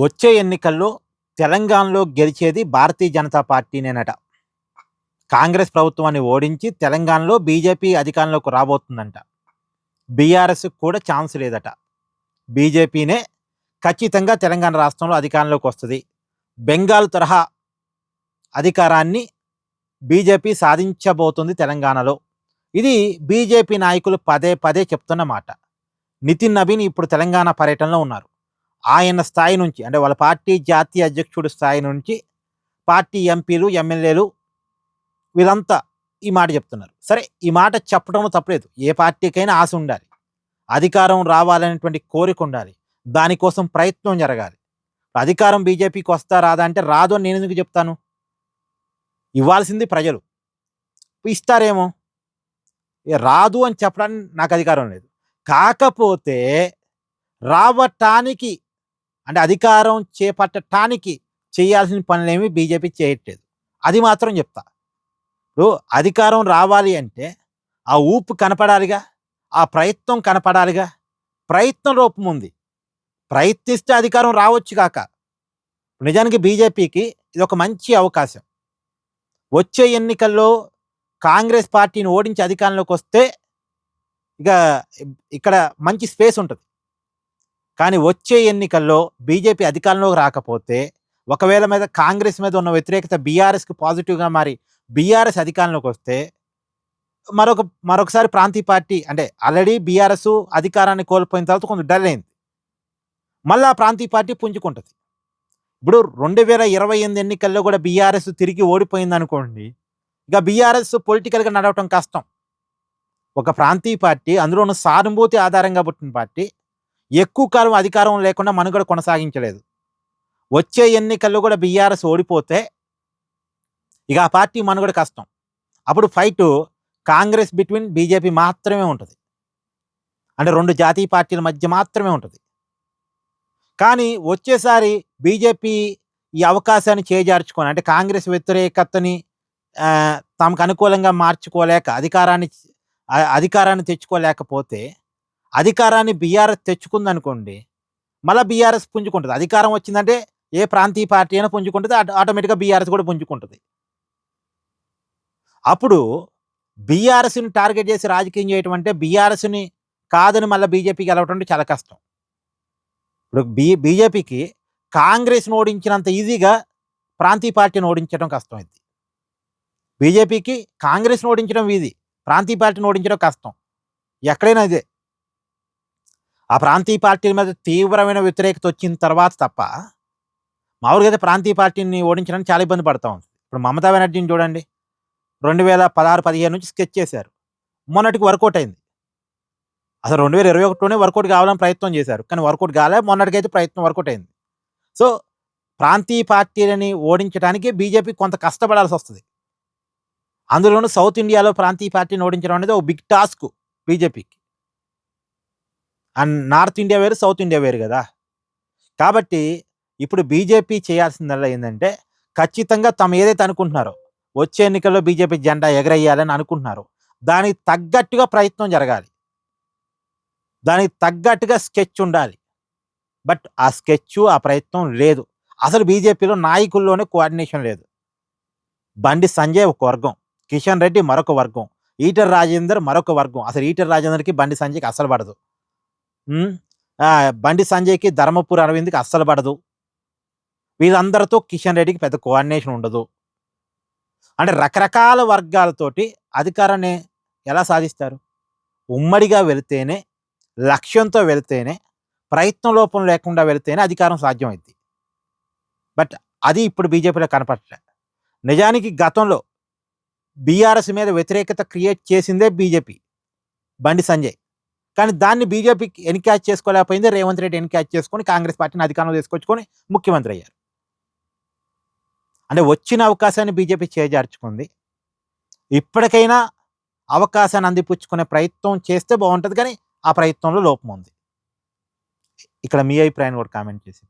వచ్చే ఎన్నికల్లో తెలంగాణలో గెలిచేది భారతీయ జనతా పార్టీనేనట. కాంగ్రెస్ ప్రభుత్వాన్ని ఓడించి తెలంగాణలో బీజేపీ అధికారంలోకి రాబోతుందంట. బీఆర్ఎస్‌కి కూడా ఛాన్స్ లేదట. బీజేపీనే ఖచ్చితంగా తెలంగాణ రాష్ట్రంలో అధికారంలోకి వస్తది. బెంగాల్ తరహా అధికారాన్ని బీజేపీ సాధించబోతుంది తెలంగాణలో. ఇది బీజేపీ నాయకులు పదే పదే చెప్తున్న మాట. నితిన్ నబీన్ ఇప్పుడు తెలంగాణ పర్యటనలో ఉన్నారు. ఆయన స్థాయి నుంచి అంటే వాళ్ళ పార్టీ జాతీయ అధ్యక్షుడి స్థాయి నుంచి పార్టీ ఎంపీలు, ఎమ్మెల్యేలు వీళ్ళంతా ఈ మాట చెప్తున్నారు. సరే, ఈ మాట చెప్పడంలో తప్పులేదు. ఏ పార్టీకైనా ఆశ ఉండాలి. అధికారం రావాలనేటువంటి కోరిక ఉండాలి. దానికోసం ప్రయత్నం జరగాలి. అధికారం బీజేపీకి వస్తా రాదా అంటే రాదు అని నేనెందుకు చెప్తాను? ఇవ్వాల్సింది ప్రజలు. ఇస్తారేమో. రాదు అని చెప్పడానికి నాకు అధికారం లేదు. కాకపోతే రావటానికి అంటే అధికారం చేపట్టటానికి చేయాల్సిన పనులేమి బీజేపీ చేయట్లేదు. అది మాత్రం చెప్తా. ఇప్పుడు అధికారం రావాలి అంటే ఆ ఊపు కనపడాలిగా, ఆ ప్రయత్నం కనపడాలిగా. ప్రయత్నం రూపం ఉంది. ప్రయత్నిస్తే అధికారం రావచ్చు కాక. నిజానికి బీజేపీకి ఇది ఒక మంచి అవకాశం. వచ్చే ఎన్నికల్లో కాంగ్రెస్ పార్టీని ఓడించి అధికారంలోకి వస్తే ఇక ఇక్కడ మంచి స్పేస్ ఉంటుంది. కానీ వచ్చే ఎన్నికల్లో బీజేపీ అధికారంలోకి రాకపోతే, ఒకవేళ మీద కాంగ్రెస్ మీద ఉన్న వ్యతిరేకత బీఆర్ఎస్‌కి పాజిటివ్‌గా మారి బీఆర్ఎస్ అధికారంలోకి వస్తే మరొకసారి ప్రాంతీయ పార్టీ అంటే ఆల్రెడీ బీఆర్ఎస్ అధికారాన్ని కోల్పోయిన తర్వాత కొంచెం డల్ అయింది. మళ్ళా ప్రాంతీయ పార్టీ పుంజుకుంటది. ఇప్పుడు 2028 ఎన్నికల్లో కూడా బీఆర్ఎస్ తిరిగి ఓడిపోయిందనుకోండి, ఇక బీఆర్ఎస్ పొలిటికల్‌గా నడవటం కష్టం. ఒక ప్రాంతీయ పార్టీ, అందులోనూ సానుభూతి ఆధారంగా పుట్టిన పార్టీ ఎక్కువ కాలం అధికారం లేకుండా మనుగడ కొనసాగించలేదు. వచ్చే ఎన్నికల్లో కూడా బీఆర్ఎస్ ఓడిపోతే ఇక ఆ పార్టీ మనుగడ కష్టం. అప్పుడు ఫైటు కాంగ్రెస్ బిట్వీన్ బీజేపీ మాత్రమే ఉంటుంది. అంటే 2 జాతీయ పార్టీల మధ్య మాత్రమే ఉంటుంది. కానీ వచ్చేసారి బీజేపీ ఈ అవకాశాన్ని చేజార్చుకొని అంటే కాంగ్రెస్ వ్యతిరేకతని తమకు అనుకూలంగా మార్చుకోలేక అధికారాన్ని తెచ్చుకోలేకపోతే, అధికారాన్ని బీఆర్ఎస్ తెచ్చుకుందనుకోండి, మళ్ళా బీఆర్ఎస్ పుంజుకుంటది. అధికారం వచ్చిందంటే ఏ ప్రాంతీయ పార్టీ అయినా పుంజుకుంటది. ఆటోమేటిక్‌గా బీఆర్ఎస్ కూడా పుంజుకుంటది. అప్పుడు బీఆర్ఎస్‌ని టార్గెట్ చేసి రాజకీయం చేయటం అంటే బీఆర్ఎస్‌ని కాదని మళ్ళా బీజేపీ గెలవటం అంటే చాలా కష్టం. ఇప్పుడు బీజేపీకి కాంగ్రెస్‌ని ఓడించినంత ఈజీగా ప్రాంతీయ పార్టీని ఓడించడం కష్టమైద్ది. బీజేపీకి కాంగ్రెస్‌ని ఓడించడం ఈజీ. ప్రాంతీయ పార్టీని ఓడించడం కష్టం. ఎక్కడైనా ఇదే. ఆ ప్రాంతీయ పార్టీల మీద తీవ్రమైన వ్యతిరేకత వచ్చిన తర్వాత తప్ప మామూలుగా అయితే ప్రాంతీయ పార్టీని ఓడించడానికి చాలా ఇబ్బంది పడతా ఉంది. ఇప్పుడు మమతా బెనర్జీని చూడండి. 2016, 15 నుంచి స్కెచ్ చేశారు. మొన్నటికి వర్కౌట్ అయింది. అసలు 2021లోనే వర్కౌట్ కావాలని ప్రయత్నం చేశారు. కానీ వర్కౌట్ కాలే. మొన్నటికైతే ప్రయత్నం వర్కౌట్ అయింది. సో, ప్రాంతీయ పార్టీలని ఓడించడానికి బీజేపీ కొంత కష్టపడాల్సొస్తది. అందులోనూ సౌత్ ఇండియాలో ప్రాంతీయ పార్టీని ఓడించడం అనేది ఒక బిగ్ టాస్క్ బీజేపీకి. అండ్ నార్త్ ఇండియా వేరు, సౌత్ ఇండియా వేరు గదా! కాబట్టి ఇప్పుడు బీజేపీ చేయాల్సిందల్లా ఏందంటే, ఖచ్చితంగా తాము ఏదైతే అనుకుంటున్నారో, వచ్చే ఎన్నికల్లో బీజేపీ జెండా ఎగరేయాలని అనుకుంటున్నారో, దానికి తగ్గట్టుగా ప్రయత్నం జరగాలి. దానికి తగ్గట్టుగా స్కెచ్ ఉండాలి. బట్ ఆ స్కెచ్చు, ఆ ప్రయత్నం లేదు. అసలు బీజేపీలో నాయకుల్లోనే కోఆర్డినేషన్ లేదు. బండి సంజయ్ ఒక వర్గం, కిషన్ రెడ్డి మరొక వర్గం, ఈటెల రాజేందర్ మరొక వర్గం. అసలు ఈటెల రాజేందర్‌కి బండి సంజయ్‌కి అస్సలు పడదు. బండి సంజయ్‌కి ధర్మపురి అరవింద్‌కి అస్సలు పడదు. వీళ్ళందరితో కిషన్ రెడ్డికి పెద్ద కోఆర్డినేషన్ ఉండదు. అంటే రకరకాల వర్గాలతోటి అధికారాన్ని ఎలా సాధిస్తారు? ఉమ్మడిగా వెళితేనే, లక్ష్యంతో వెళితేనే, ప్రయత్న లోపం లేకుండా వెళితేనే అధికారం సాధ్యమైద్ది. బట్ అది ఇప్పుడు బీజేపీలో కనపడట్లే. నిజానికి గతంలో బీఆర్ఎస్ మీద వ్యతిరేకత క్రియేట్ చేసిందే బీజేపీ, బండి సంజయ్. కానీ దాన్ని బీజేపీకి ఎన్‌క్యాచ్ చేసుకోలేకపోయింది. రేవంత్ రెడ్డి ఎన్‌క్యాచ్ చేసుకొని కాంగ్రెస్ పార్టీని అధికారంలో తీసుకొచ్చుకొని ముఖ్యమంత్రి అయ్యారు. అంటే వచ్చిన అవకాశాన్ని బీజేపీ చేజార్చుకుంది. ఇప్పటికైనా అవకాశాన్ని అందిపుచ్చుకునే ప్రయత్నం చేస్తే బావుంటది. కానీ ఆ ప్రయత్నంలో లోపం ఉంది. ఇక్కడ మీ అభిప్రాయాన్ని కూడా కామెంట్ చేసి